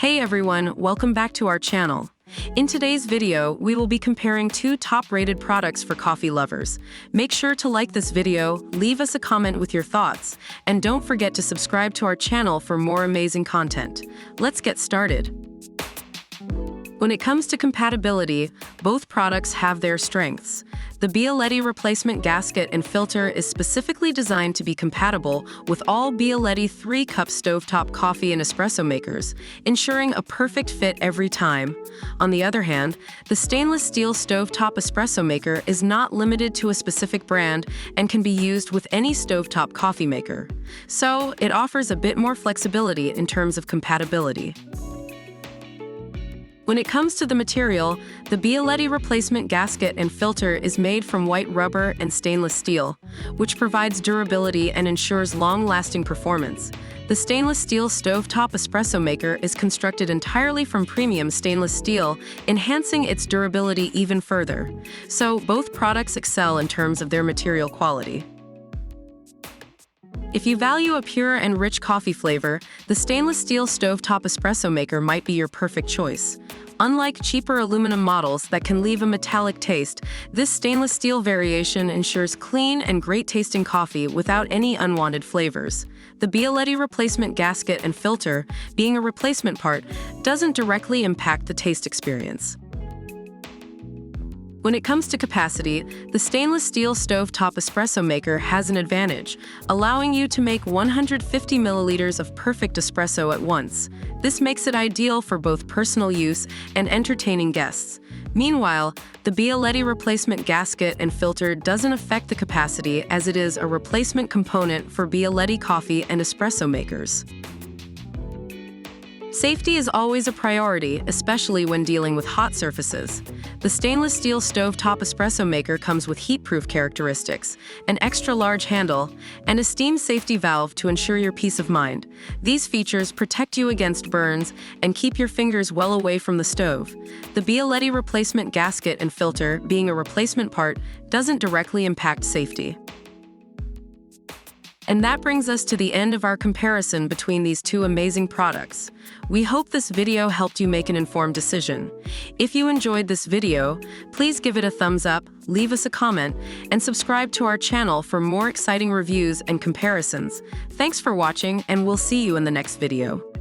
Hey everyone, welcome back to our channel. In today's video, we will be comparing two top-rated products for coffee lovers. Make sure to like this video, leave us a comment with your thoughts, and don't forget to subscribe to our channel for more amazing content. Let's get started. When it comes to compatibility, both products have their strengths. The Bialetti replacement gasket and filter is specifically designed to be compatible with all Bialetti 3-cup stovetop coffee and espresso makers, ensuring a perfect fit every time. On the other hand, the stainless steel stovetop espresso maker is not limited to a specific brand and can be used with any stovetop coffee maker. So, it offers a bit more flexibility in terms of compatibility. When it comes to the material, the Bialetti replacement gasket and filter is made from white rubber and stainless steel, which provides durability and ensures long-lasting performance. The stainless steel stovetop espresso maker is constructed entirely from premium stainless steel, enhancing its durability even further. So, both products excel in terms of their material quality. If you value a pure and rich coffee flavor, the stainless steel stovetop espresso maker might be your perfect choice. Unlike cheaper aluminum models that can leave a metallic taste, this stainless steel variation ensures clean and great-tasting coffee without any unwanted flavors. The Bialetti replacement gasket and filter, being a replacement part, doesn't directly impact the taste experience. When it comes to capacity, the stainless steel stovetop espresso maker has an advantage, allowing you to make 150 milliliters of perfect espresso at once. This makes it ideal for both personal use and entertaining guests. Meanwhile, the Bialetti replacement gasket and filter doesn't affect the capacity as it is a replacement component for Bialetti coffee and espresso makers. Safety is always a priority, especially when dealing with hot surfaces. The stainless steel stovetop espresso maker comes with heat-proof characteristics, an extra-large handle, and a steam safety valve to ensure your peace of mind. These features protect you against burns and keep your fingers well away from the stove. The Bialetti replacement gasket and filter, being a replacement part, doesn't directly impact safety. And that brings us to the end of our comparison between these two amazing products. We hope this video helped you make an informed decision. If you enjoyed this video, please give it a thumbs up, leave us a comment, and subscribe to our channel for more exciting reviews and comparisons. Thanks for watching, and we'll see you in the next video.